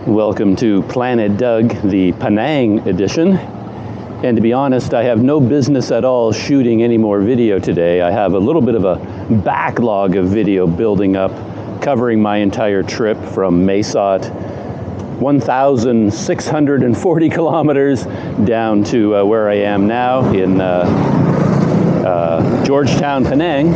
Welcome to Planet Doug, the Penang edition. And to be honest, I have no business at all shooting any more video today. I have a little bit of a backlog of video building up, covering my entire trip from Mesot, 1,640 kilometers, down to where I am now in Georgetown, Penang.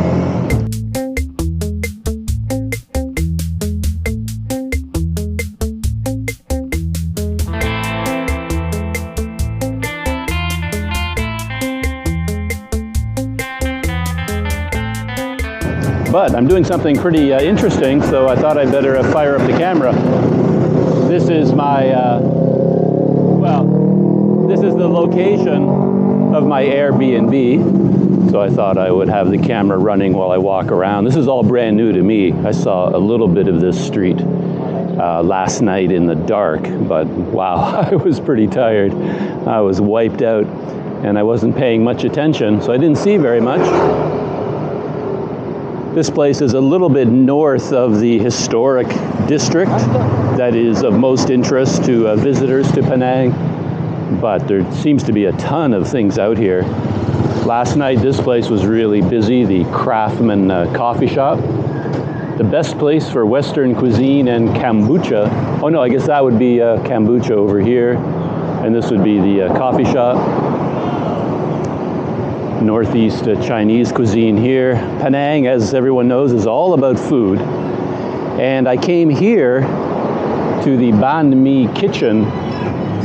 But I'm doing something pretty interesting, so I thought I'd better fire up the camera. This is my, this is the location of my Airbnb. So I thought I would have the camera running while I walk around. This is all brand new to me. I saw a little bit of this street last night in the dark, but wow, I was pretty tired. I was wiped out and I wasn't paying much attention, so I didn't see very much. This place is a little bit north of the historic district that is of most interest to visitors to Penang, but there seems to be a ton of things out here. Last night this place was really busy, the Craftsman coffee shop. The best place for Western cuisine and kombucha. Oh no, I guess that would be kombucha over here, and this would be the coffee shop. Northeast Chinese cuisine here. Penang, as everyone knows, is all about food. And I came here to the Banh Mi Kitchen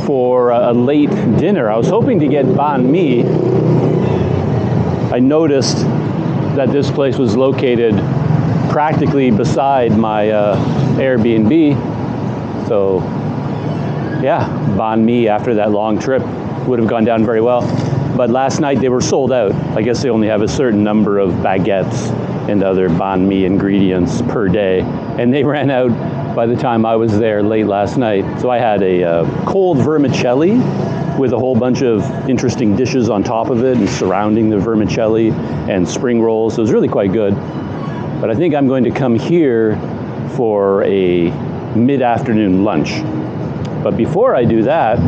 for a late dinner. I was hoping to get banh mi. I noticed that this place was located practically beside my Airbnb. So yeah, banh mi after that long trip would have gone down very well. But last night they were sold out. I guess they only have a certain number of baguettes and other banh mi ingredients per day. And they ran out by the time I was there late last night. So I had a cold vermicelli with a whole bunch of interesting dishes on top of it and surrounding the vermicelli and spring rolls. So it was really quite good. But I think I'm going to come here for a mid-afternoon lunch. But before I do that,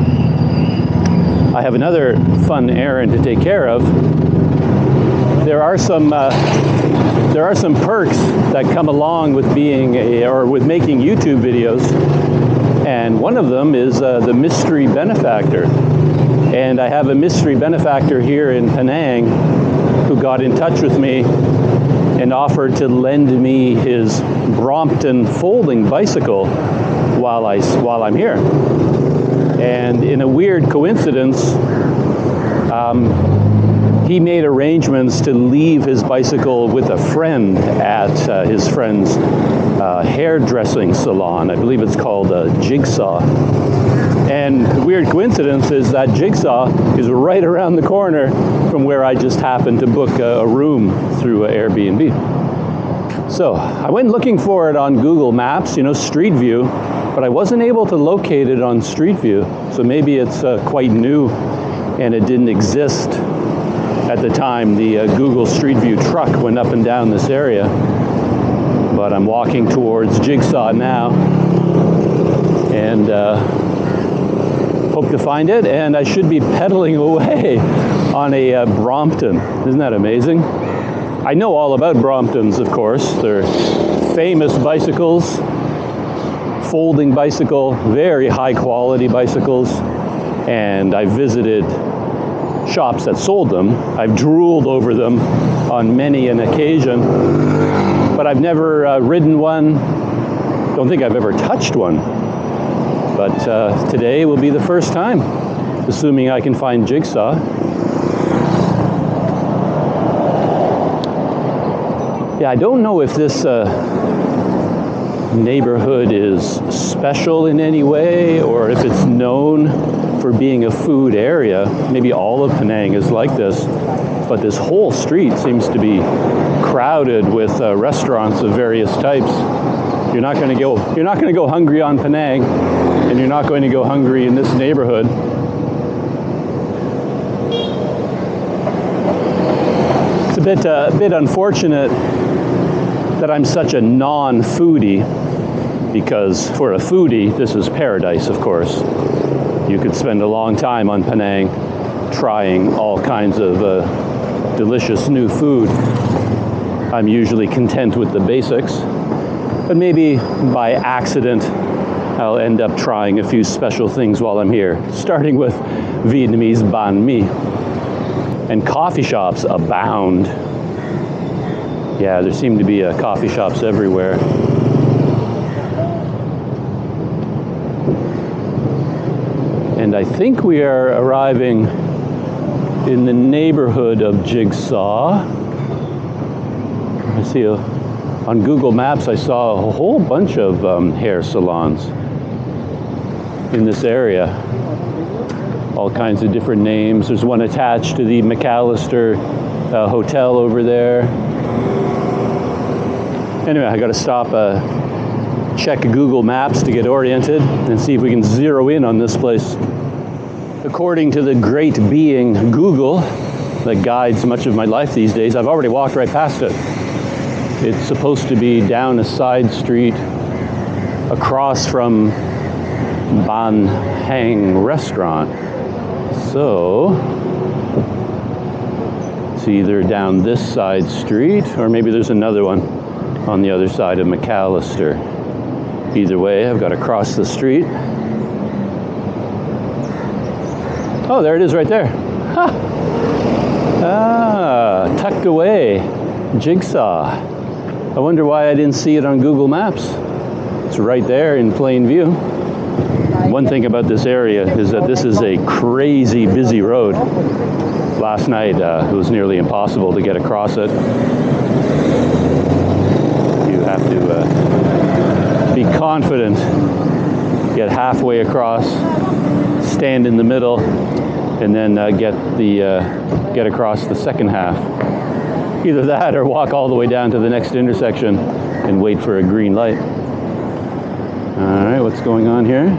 I have another fun errand to take care of. There are some perks that come along with being with making YouTube videos, and one of them is the mystery benefactor. And I have a mystery benefactor here in Penang who got in touch with me and offered to lend me his Brompton folding bicycle while I'm here. And in a weird coincidence, he made arrangements to leave his bicycle with a friend at his friend's hairdressing salon. I believe it's called Jigsaw. And the weird coincidence is that Jigsaw is right around the corner from where I just happened to book a room through Airbnb. So I went looking for it on Google Maps, Street View, but I wasn't able to locate it on Street View. So maybe it's quite new and it didn't exist at the time the Google Street View truck went up and down this area. But I'm walking towards Jigsaw now and hope to find it, and I should be pedaling away on a Brompton. Isn't that amazing? I know all about Bromptons, of course. They're famous bicycles, folding bicycle, very high quality bicycles, and I visited shops that sold them. I've drooled over them on many an occasion, but I've never ridden one. Don't think I've ever touched one. But today will be the first time, assuming I can find Jigsaw. Yeah, I don't know if this neighborhood is special in any way, or if it's known for being a food area. Maybe all of Penang is like this, but this whole street seems to be crowded with restaurants of various types. You're not going to go hungry on Penang, and you're not going to go hungry in this neighborhood. It's a bit unfortunate that I'm such a non-foodie, because for a foodie, this is paradise, of course. You could spend a long time on Penang trying all kinds of delicious new food. I'm usually content with the basics, but maybe by accident I'll end up trying a few special things while I'm here, starting with Vietnamese banh mi. And coffee shops abound. Yeah, there seem to be coffee shops everywhere. And I think we are arriving in the neighborhood of Jigsaw. I see on Google Maps, I saw a whole bunch of hair salons in this area. All kinds of different names. There's one attached to the McAllister hotel over there. Anyway, I got to stop, check Google Maps to get oriented and see if we can zero in on this place. According to the great being Google that guides much of my life these days, I've already walked right past it. It's supposed to be down a side street across from Ban Hang restaurant. So it's either down this side street or maybe there's another one on the other side of McAllister. Either way, I've got to cross the street. Oh, there it is right there. Ha! Ah, tucked away. Jigsaw. I wonder why I didn't see it on Google Maps. It's right there in plain view. One thing about this area is that this is a crazy busy road. Last night it was nearly impossible to get across it. You have to be confident, get halfway across, stand in the middle, and then get across the second half. Either that or walk all the way down to the next intersection and wait for a green light. All right, what's going on here?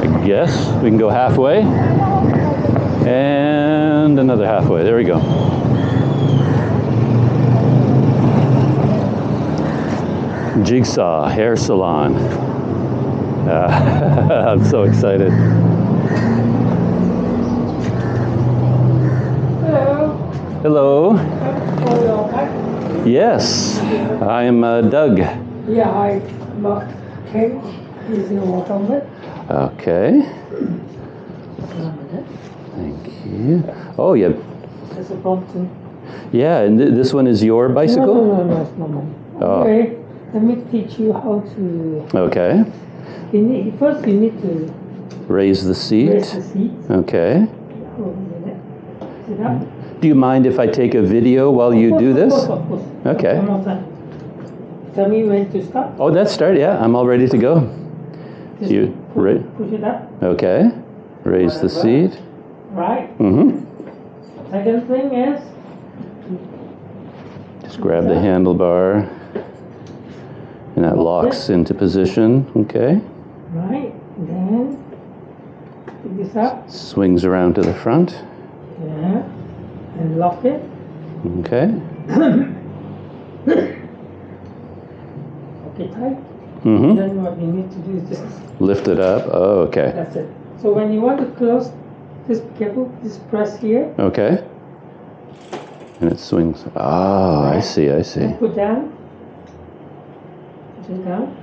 I guess we can go halfway and another halfway. There we go. Jigsaw Hair Salon. I'm so excited. Hello. Hello. Yes, I am Doug. Yeah, I'm Ken. Is in water. Okay. Thank you. Oh, yeah. It's a Brompton. Yeah, and this one is your bicycle? No, it's not mine. Oh. Okay, let me teach you how to... Okay. First, you need to... Raise the seat. Raise the seat. Okay. Hold a minute. Sit up. Do you mind if I take a video while you do this? Of course. Okay. One more time. Tell me when to start. Oh, that's start. Yeah, I'm all ready to go. Just You push it up. Okay. Raise the seat. Right. Mm-hmm. Second thing is... Just grab the handlebar. And that locks into position. Okay. Right. Then pick this up. Swings around to the front. Yeah. And lock it. Okay. Okay, tight. Mm-hmm. Then what you need to do is just Lift it up. Oh, okay. that's it. So when you want to close, just be careful. Just press here. Okay. And it swings. Oh, I see. I see. And put down. Push it down.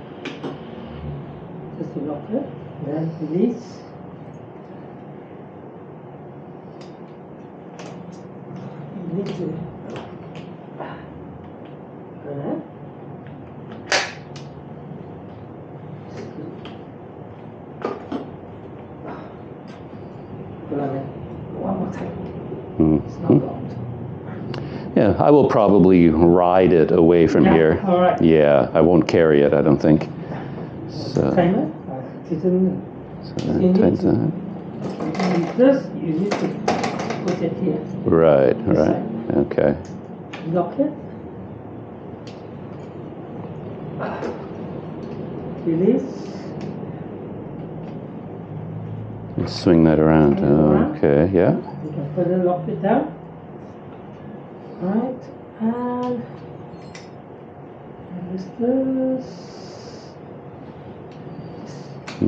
Just to lock it. Then release. You need to. One more time. It's not locked. Yeah, I will probably ride it away from here. All right. Yeah, I won't carry it, I don't think. So, Timer. Didn't. so You tighten need that. This you need to put it here. Right, This right. side. Okay. Lock it. Release. And swing that around. Swing it around. Okay, yeah. You can further lock it down. Right. And this And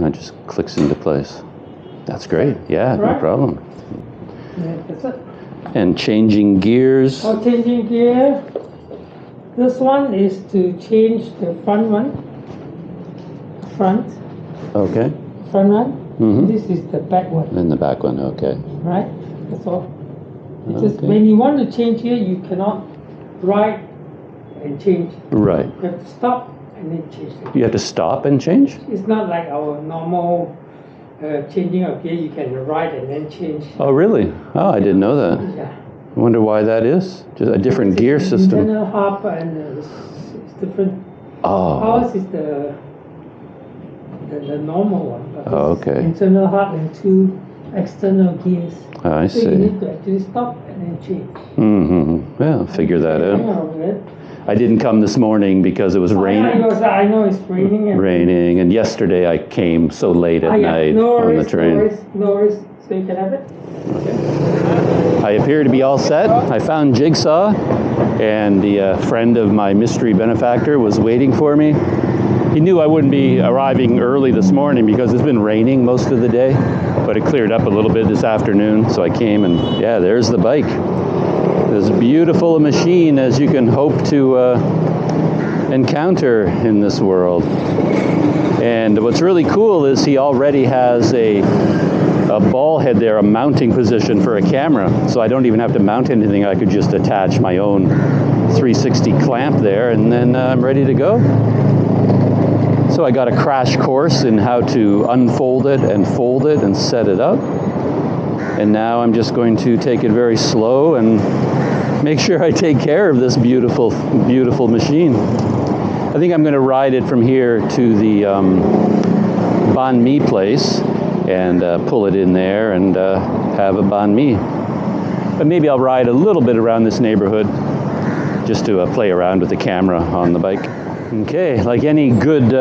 that just clicks into place. That's great. Yeah, no problem. Yeah, that's it. And changing gears. Oh, changing gear. This one is to change the front one. Front. Okay. Front one. Mm-hmm. This is the back one. And the back one, okay. Right? That's all. It's Okay. just when you want to change here, you cannot ride and change. Right. You have to stop and then change it. You have to stop and change? It's not like our normal changing of gear. You can ride and then change. Oh, really? Oh, I didn't know that. Yeah. I wonder why that is. Just a different gear system. Internal hub and it's different. Oh. Ours is the normal one. But Oh, okay. Internal hub and 2 external gears. I So you see. need to actually stop and then change. Mm-hmm. Well, I'll figure that Hang out. on a minute. I didn't come this morning because it was I raining. know it's raining. And yesterday I came so late at night no on worries, the train. No worries. So you can have it. I appear to be all set. I found Jigsaw, and the friend of my mystery benefactor was waiting for me. He knew I wouldn't be arriving early this morning because it's been raining most of the day, but it cleared up a little bit this afternoon, so I came and yeah, there's the bike. As beautiful a machine as you can hope to encounter in this world. And what's really cool is he already has a ball head there, a mounting position for a camera. So I don't even have to mount anything. I could just attach my own 360 clamp there and then I'm ready to go. So I got a crash course in how to unfold it and fold it and set it up. And now I'm just going to take it very slow and make sure I take care of this beautiful, beautiful machine. I think I'm going to ride it from here to the Banh Mi place and pull it in there and have a Banh Mi. But maybe I'll ride a little bit around this neighborhood just to play around with the camera on the bike. Okay, like any good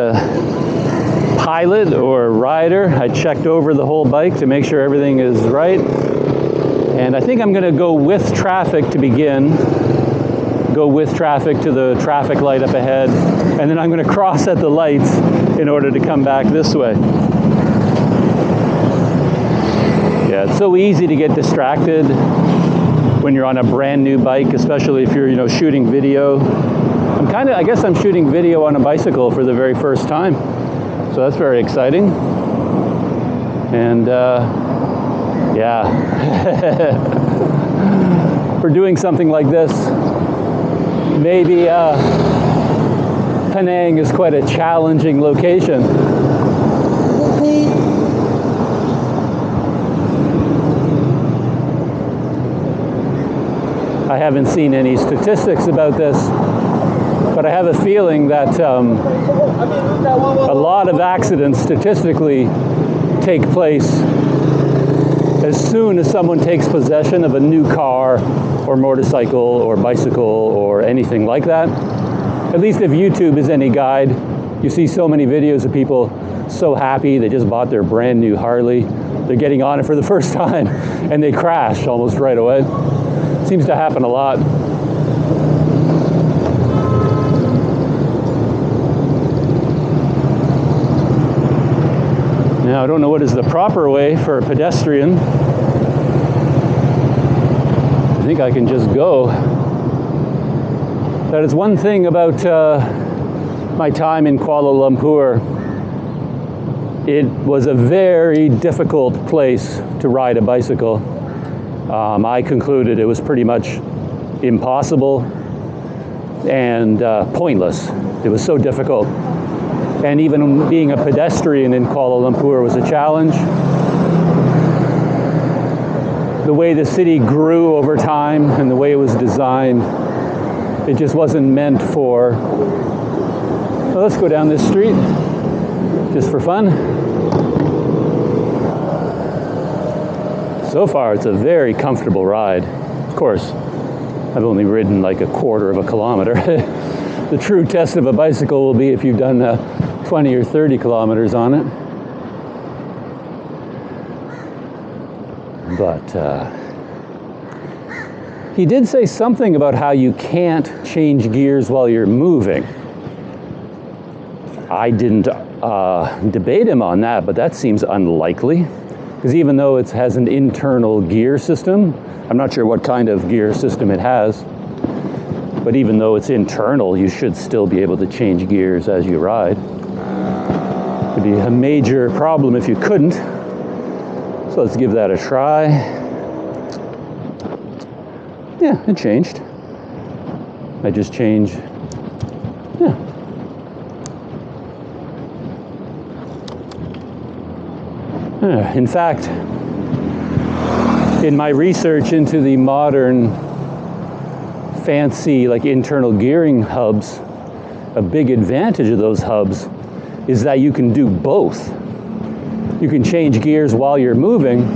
pilot or rider, I checked over the whole bike to make sure everything is right. And I think I'm going to go with traffic to begin. Go with traffic to the traffic light up ahead. And then I'm going to cross at the lights in order to come back this way. Yeah, it's so easy to get distracted when you're on a brand new bike, especially if you're, shooting video. I guess I'm shooting video on a bicycle for the very first time. So that's very exciting. And yeah, for doing something like this, maybe Penang is quite a challenging location. I haven't seen any statistics about this, but I have a feeling that a lot of accidents statistically take place as soon as someone takes possession of a new car or motorcycle or bicycle or anything like that. At least if YouTube is any guide, you see so many videos of people so happy they just bought their brand new Harley. They're getting on it for the first time and they crash almost right away. Seems to happen a lot. Now, I don't know what is the proper way for a pedestrian. I think I can just go. That is one thing about my time in Kuala Lumpur. It was a very difficult place to ride a bicycle. I concluded it was pretty much impossible and pointless. It was so difficult. And even being a pedestrian in Kuala Lumpur was a challenge. The way the city grew over time and the way it was designed, it just wasn't meant for... Well, let's go down this street, just for fun. So far, it's a very comfortable ride. Of course, I've only ridden like a quarter of a kilometer. The true test of a bicycle will be if you've done 20 or 30 kilometers on it. But he did say something about how you can't change gears while you're moving. I didn't debate him on that, but that seems unlikely. Because even though it has an internal gear system, I'm not sure what kind of gear system it has, but even though it's internal, you should still be able to change gears as you ride. It'd be a major problem if you couldn't. So let's give that a try. Yeah, it changed. I just changed. Yeah. In fact, in my research into the modern fancy like internal gearing hubs, a big advantage of those hubs is that you can do both. You can change gears while you're moving,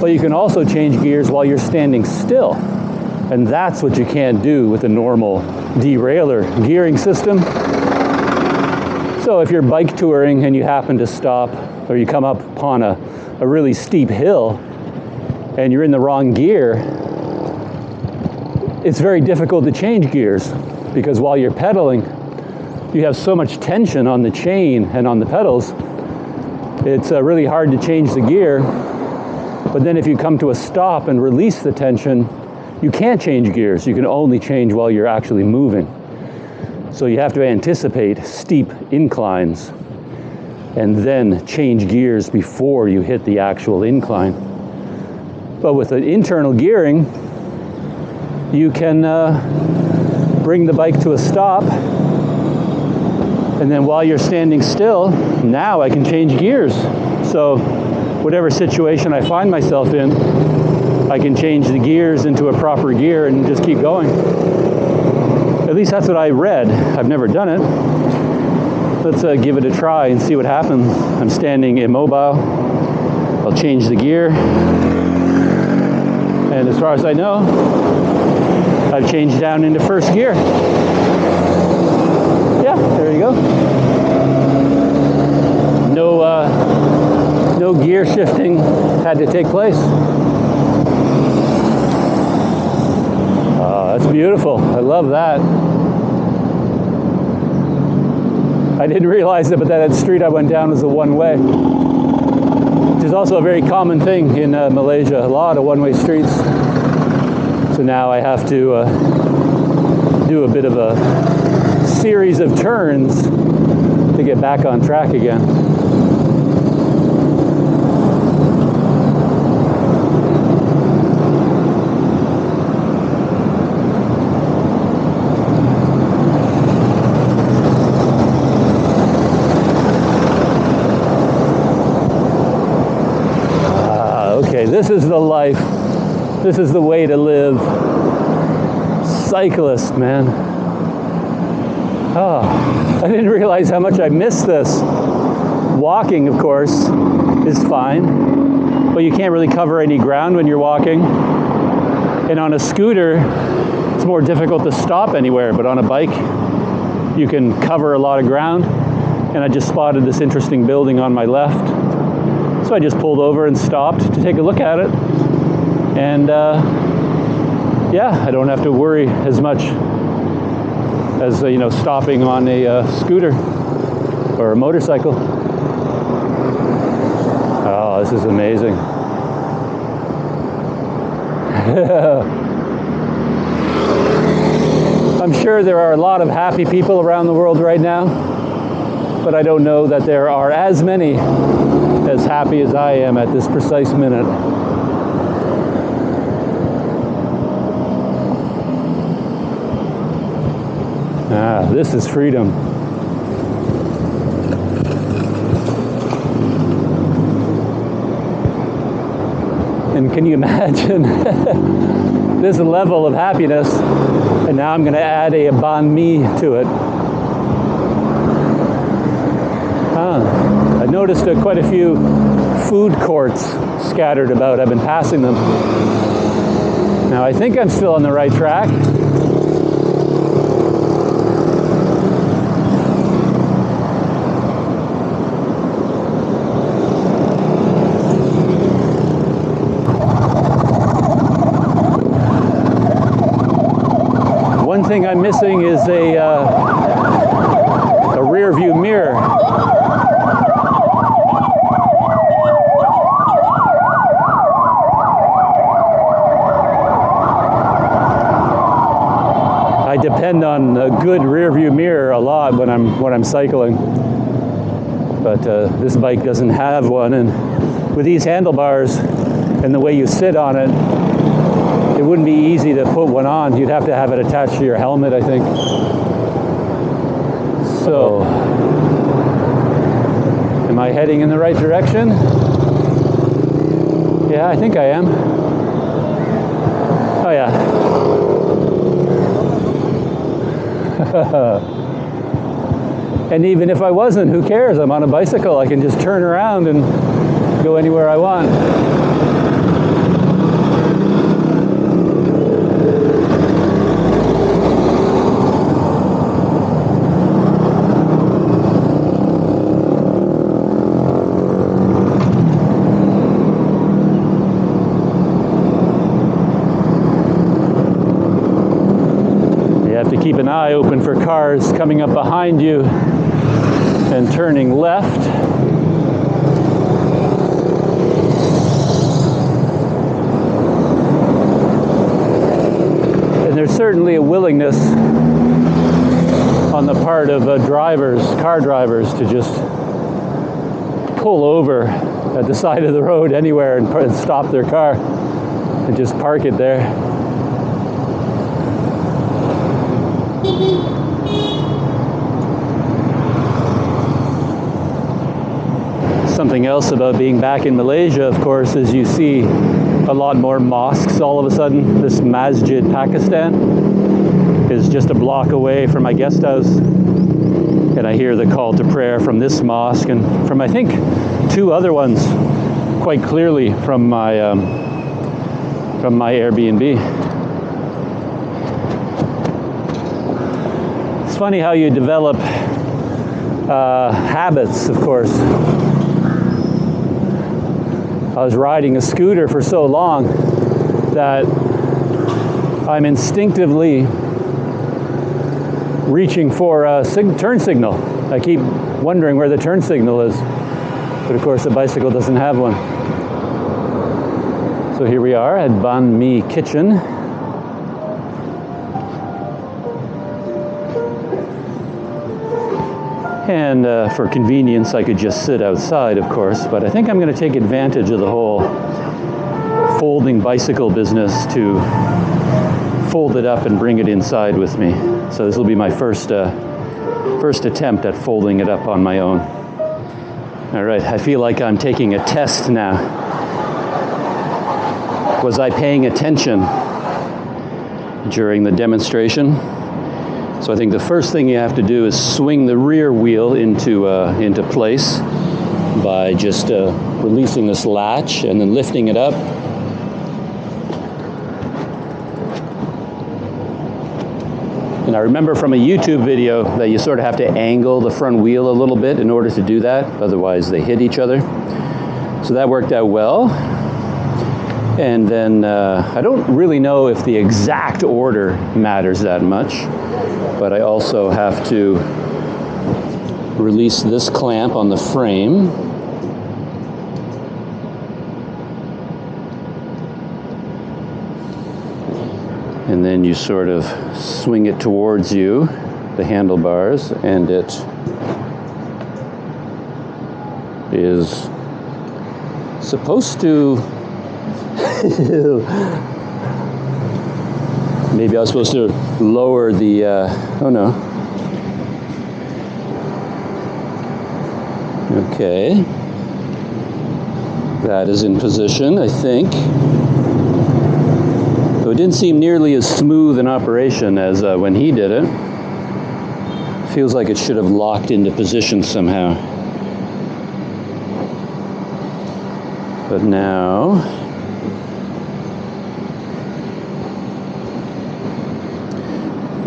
but you can also change gears while you're standing still. And that's what you can't do with a normal derailleur gearing system. So if you're bike touring and you happen to stop, or you come up upon a really steep hill and you're in the wrong gear, it's very difficult to change gears, because while you're pedaling, you have so much tension on the chain and on the pedals, it's really hard to change the gear. But then if you come to a stop and release the tension, you can't change gears. You can only change while you're actually moving. So you have to anticipate steep inclines and then change gears before you hit the actual incline. But with the internal gearing, you can bring the bike to a stop, and then while you're standing still, now I can change gears. So whatever situation I find myself in, I can change the gears into a proper gear and just keep going. At least that's what I read. I've never done it. Let's give it a try and see what happens. I'm standing immobile. I'll change the gear. And as far as I know, I've changed down into first gear. Yeah, there you go. No gear shifting had to take place. That's beautiful. I love that. I didn't realize it, but that street I went down was a one-way, which is also a very common thing in Malaysia. A lot of one-way streets. So now I have to do a bit of a series of turns to get back on track again. This is the life. This is the way to live. Cyclist, man. Oh, I didn't realize how much I missed this. Walking, of course, is fine, but you can't really cover any ground when you're walking. And on a scooter, it's more difficult to stop anywhere, but on a bike, you can cover a lot of ground. And I just spotted this interesting building on my left. So I just pulled over and stopped to take a look at it. And yeah, I don't have to worry as much as, stopping on a scooter or a motorcycle. Oh, this is amazing. I'm sure there are a lot of happy people around the world right now, but I don't know that there are as many as happy as I am at this precise minute. Ah, this is freedom. And can you imagine this level of happiness? And now I'm going to add a banh mi to it. I noticed quite a few food courts scattered about. I've been passing them. Now I think I'm still on the right track. One thing I'm missing is a rear rear view mirror. I depend on a good rear view mirror a lot when I'm cycling, but this bike doesn't have one, and with these handlebars and the way you sit on it, it wouldn't be easy to put one on. You'd have to have it attached to your helmet, I think. So, am I heading in the right direction? Yeah, I think I am. Oh yeah. And even if I wasn't, who cares? I'm on a bicycle. I can just turn around and go anywhere I want. Keep an eye open for cars coming up behind you and turning left. And there's certainly a willingness on the part of car drivers to just pull over at the side of the road anywhere and stop their car and just park it there. Something else about being back in Malaysia, of course, is you see a lot more mosques all of a sudden. This Masjid Pakistan is just a block away from my guest house, and I hear the call to prayer from this mosque and from, I think, 2 other ones quite clearly from my Airbnb. It's funny how you develop habits, of course. I was riding a scooter for so long that I'm instinctively reaching for a turn signal. I keep wondering where the turn signal is, but of course the bicycle doesn't have one. So here we are at Banh Mi Kitchen. And for convenience, I could just sit outside, of course, but I think I'm going to take advantage of the whole folding bicycle business to fold it up and bring it inside with me. So this will be my first attempt at folding it up on my own. All right, I feel like I'm taking a test now. Was I paying attention during the demonstration? So I think the first thing you have to do is swing the rear wheel into place by just releasing this latch and then lifting it up. And I remember from a YouTube video that you sort of have to angle the front wheel a little bit in order to do that, otherwise they hit each other. So that worked out well. And then I don't really know if the exact order matters that much, but I also have to release this clamp on the frame. And then you sort of swing it towards you, the handlebars, and it is supposed to maybe I was supposed to lower the, oh no. Okay. That is in position, I think. Though it didn't seem nearly as smooth an operation as when he did it. Feels like it should have locked into position somehow. But now,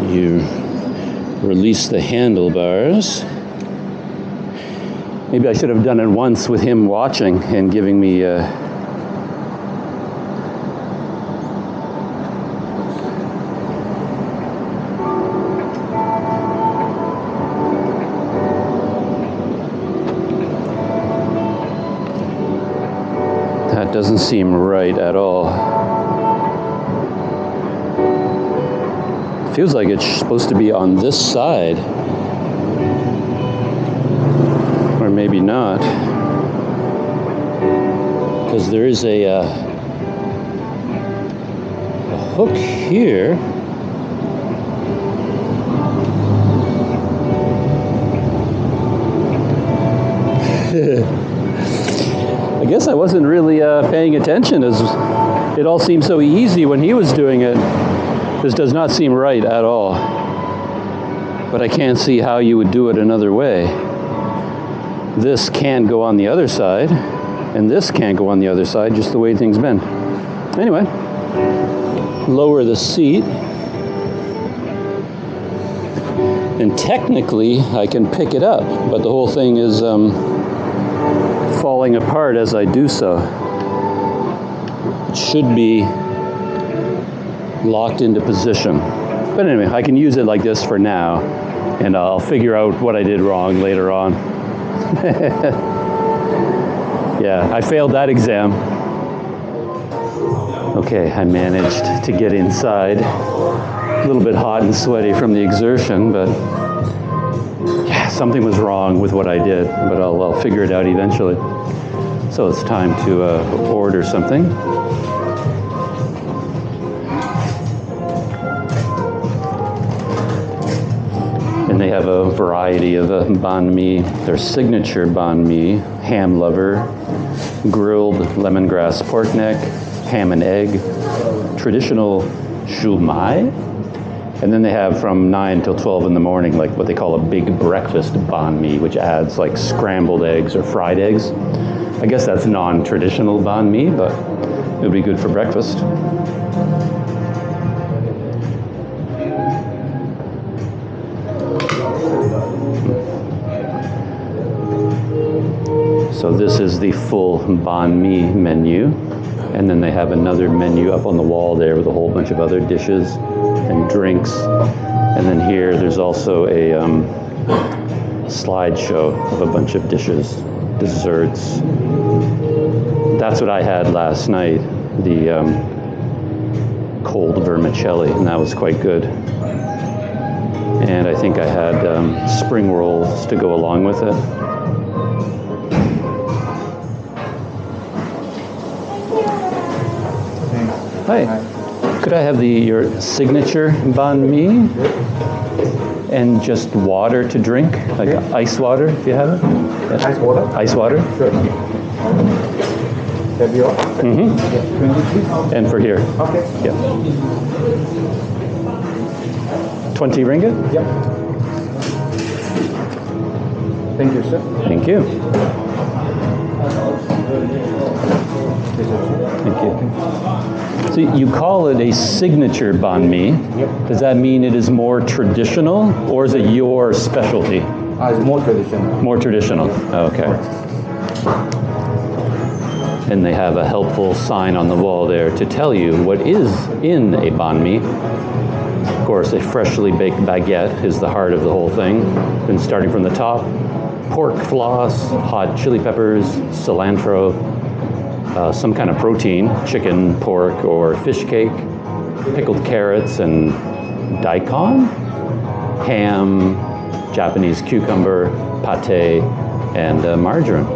you release the handlebars. Maybe I should have done it once with him watching and giving me That doesn't seem right at all. Feels like it's supposed to be on this side. Or maybe not. Because there is a hook here. I guess I wasn't really paying attention, as it all seemed so easy when he was doing it. This does not seem right at all. But I can't see how you would do it another way. This can't go on the other side, and this can't go on the other side, just the way things been. Anyway, lower the seat. And technically, I can pick it up, but the whole thing is falling apart as I do so. It should be locked into position. But anyway, I can use it like this for now, and I'll figure out what I did wrong later on. Yeah, I failed that exam. Okay, I managed to get inside. A little bit hot and sweaty from the exertion, but yeah, something was wrong with what I did, but I'll figure it out eventually. So it's time to order something. And they have a variety of banh mi. Their signature banh mi, ham lover, grilled lemongrass pork neck, ham and egg, traditional shumai. And then they have from 9 till 12 in the morning, like what they call a big breakfast banh mi, which adds like scrambled eggs or fried eggs. I guess that's non-traditional banh mi, but it would be good for breakfast. So this is the full banh mi menu. And then they have another menu up on the wall there with a whole bunch of other dishes and drinks. And then here there's also a slideshow of a bunch of dishes, desserts. That's what I had last night, the cold vermicelli, and that was quite good. And I think I had spring rolls to go along with it. Hi. Could I have your signature banh mi and just water to drink, like ice water, if you have it? Yes. Ice water? Ice water? Sure. Have you all? Mm-hmm. Yeah, 20 And for here? Okay. Yeah. 20 ringgit? Yep. Thank you, sir. Thank you. Thank you. So you call it a signature banh mi. Yep. Does that mean it is more traditional, or is it your specialty? It's more traditional. More traditional. Okay. And they have a helpful sign on the wall there to tell you what is in a banh mi. Of course, a freshly baked baguette is the heart of the whole thing. Then starting from the top, pork floss, hot chili peppers, cilantro, some kind of protein, chicken, pork, or fish cake, pickled carrots and daikon, ham, Japanese cucumber, pate, and margarine.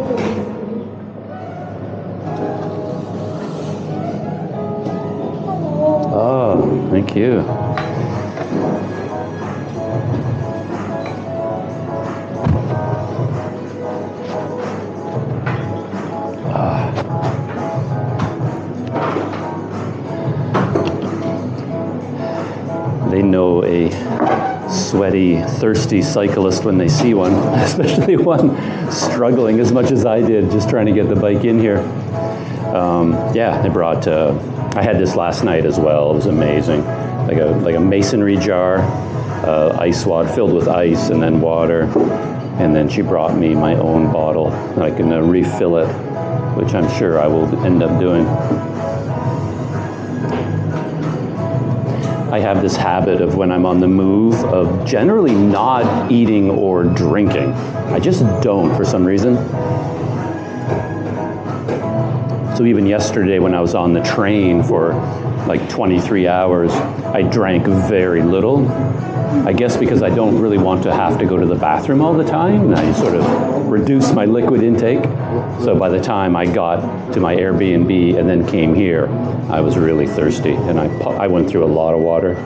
Oh, thank you. They know a sweaty, thirsty cyclist when they see one, especially one struggling as much as I did just trying to get the bike in here. Yeah, they brought, I had this last night as well. It was amazing. Like a masonry jar, ice wad filled with ice and then water. And then she brought me my own bottle. I can refill it, which I'm sure I will end up doing. I have this habit of when I'm on the move of generally not eating or drinking. I just don't for some reason. So even yesterday when I was on the train for like 23 hours, I drank very little. I guess because I don't really want to have to go to the bathroom all the time, and I sort of reduce my liquid intake. So by the time I got to my Airbnb and then came here, I was really thirsty, and I went through a lot of water.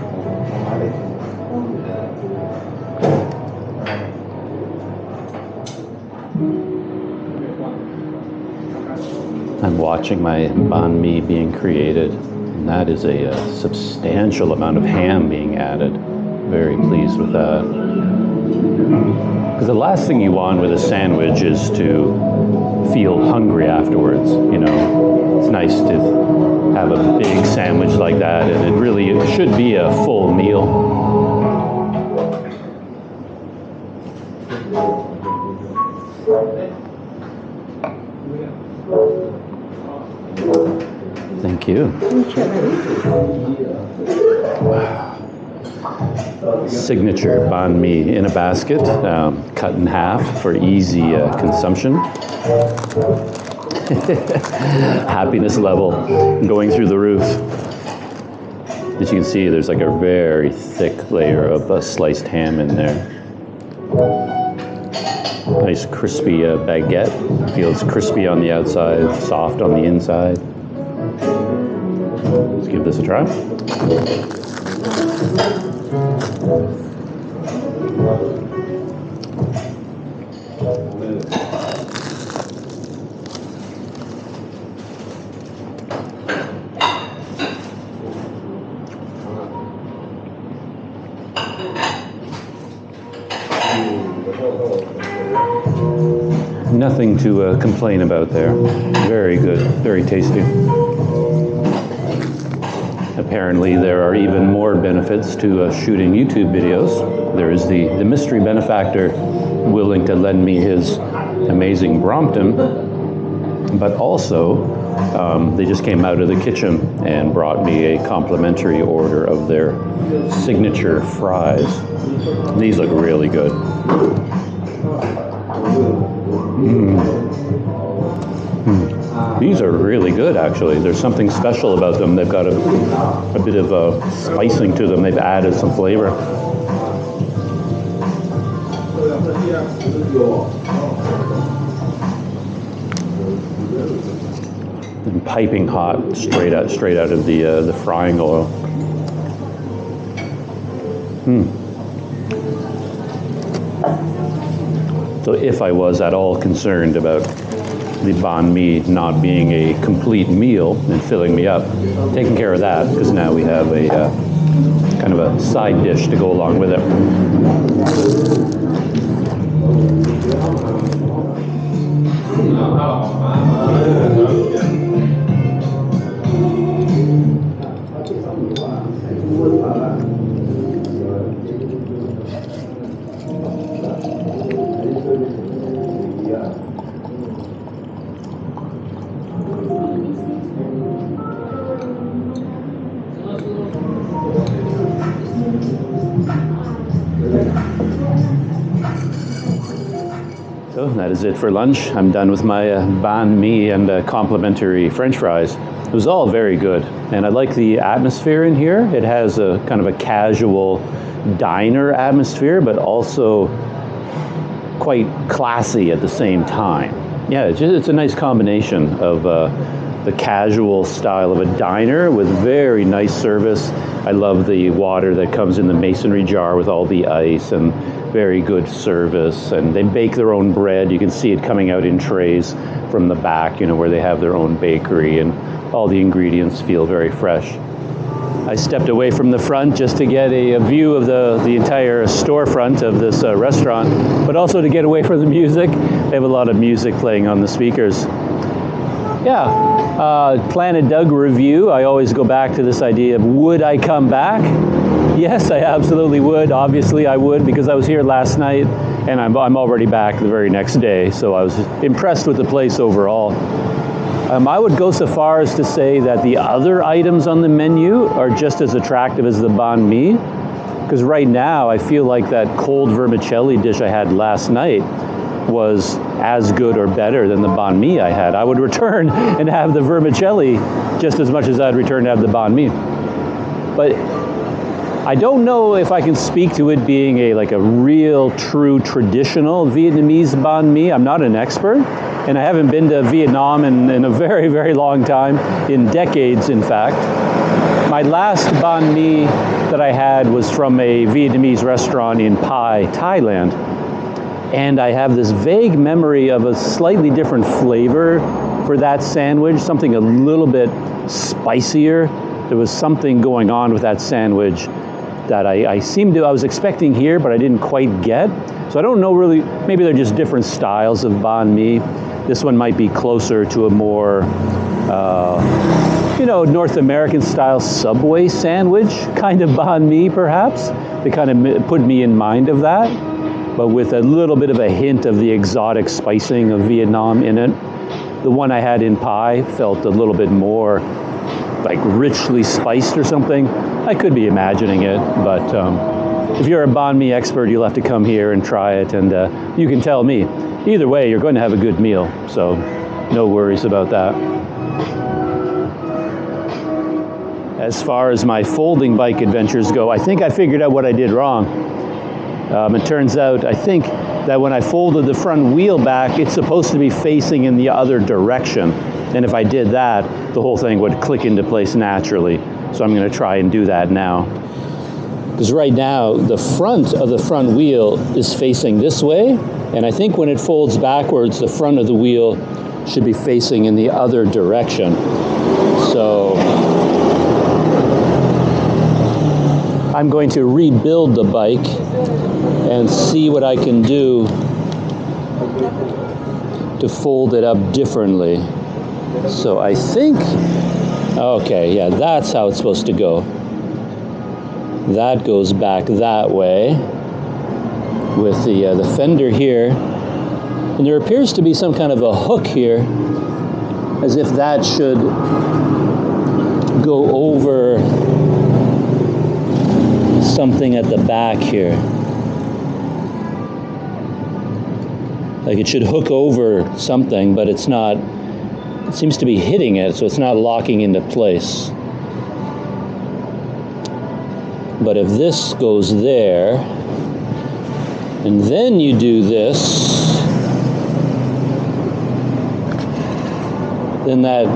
I'm watching my banh mi being created, and that is a substantial amount of ham being added. Very pleased with that. Because the last thing you want with a sandwich is to feel hungry afterwards, you know. It's nice to have a big sandwich like that, and it really should be a full meal. Thank you. Wow. Signature banh mi in a basket, cut in half for easy consumption. Happiness level going through the roof. As you can see, there's like a very thick layer of sliced ham in there. Nice crispy baguette. Feels crispy on the outside, soft on the inside. Let's give this a try. Nothing to complain about there. Very good, very tasty. Apparently there are even more benefits to shooting YouTube videos. There is the mystery benefactor willing to lend me his amazing Brompton, but also they just came out of the kitchen and brought me a complimentary order of their signature fries. These look really good. These are really good, actually. There's something special about them. They've got a bit of spicing to them. They've added some flavor. And piping hot, straight out of the frying oil. So if I was at all concerned about the banh mi not being a complete meal and filling me up, taking care of that, because now we have a kind of a side dish to go along with it. So that is it for lunch. I'm done with my banh mi and complimentary French fries. It was all very good, and I like the atmosphere in here. It has a kind of a casual diner atmosphere, but also quite classy at the same time. Yeah, it's a nice combination of the casual style of a diner with very nice service. I love the water that comes in the masonry jar with all the ice, and very good service. And they bake their own bread. You can see it coming out in trays from the back, you know, where they have their own bakery, and all the ingredients feel very fresh. I stepped away from the front just to get a view of the entire storefront of this restaurant, but also to get away from the music. They have a lot of music playing on the speakers. Yeah, Planet Doug review. I always go back to this idea of, would I come back? Yes, I absolutely would. Obviously I would, because I was here last night and I'm already back the very next day. So I was impressed with the place overall. I would go so far as to say that the other items on the menu are just as attractive as the banh mi. Because right now I feel like that cold vermicelli dish I had last night was as good or better than the banh mi I had. I would return and have the vermicelli just as much as I'd return to have the banh mi. But I don't know if I can speak to it being a real, true, traditional Vietnamese banh mi. I'm not an expert, and I haven't been to Vietnam in a very, very long time, in decades, in fact. My last banh mi that I had was from a Vietnamese restaurant in Pai, Thailand. And I have this vague memory of a slightly different flavor for that sandwich, something a little bit spicier. There was something going on with that sandwich that I was expecting here, but I didn't quite get. So I don't know really, maybe they're just different styles of banh mi. This one might be closer to a more, North American style Subway sandwich kind of banh mi, perhaps. They kind of put me in mind of that, but with a little bit of a hint of the exotic spicing of Vietnam in it. The one I had in Pai felt a little bit more like richly spiced or something. I could be imagining it, but if you're a banh mi expert, you'll have to come here and try it, and you can tell me. Either way, you're going to have a good meal, so no worries about that. As far as my folding bike adventures go, I think I figured out what I did wrong. It turns out, I think that when I folded the front wheel back, it's supposed to be facing in the other direction. And if I did that, the whole thing would click into place naturally. So I'm going to try and do that now. Because right now, the front of the front wheel is facing this way. And I think when it folds backwards, the front of the wheel should be facing in the other direction. So I'm going to rebuild the bike and see what I can do to fold it up differently. So I think, okay, yeah, that's how it's supposed to go. That goes back that way with the fender here. And there appears to be some kind of a hook here, as if that should go over something at the back here. Like it should hook over something, but it's not. It seems to be hitting it, so it's not locking into place. But if this goes there, and then you do this, then that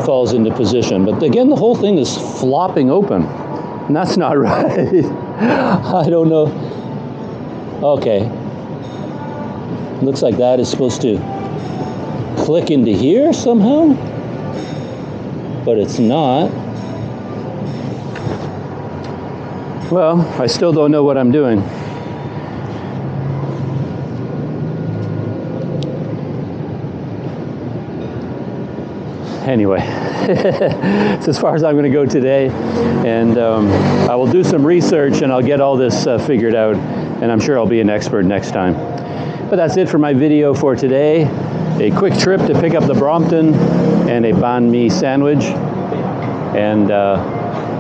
falls into position. But again, the whole thing is flopping open, and that's not right. I don't know. Okay. Looks like that is supposed to click into here somehow, but it's not. Well, I still don't know what I'm doing. Anyway, it's as far as I'm going to go today, and I will do some research and I'll get all this figured out, and I'm sure I'll be an expert next time. But that's it for my video for today. A quick trip to pick up the Brompton and a banh mi sandwich. And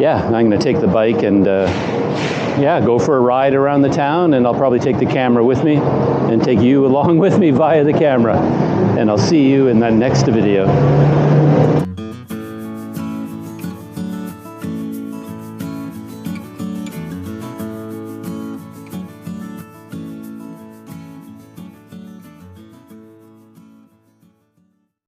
yeah, I'm going to take the bike and yeah, go for a ride around the town, and I'll probably take the camera with me and take you along with me via the camera. And I'll see you in that next video.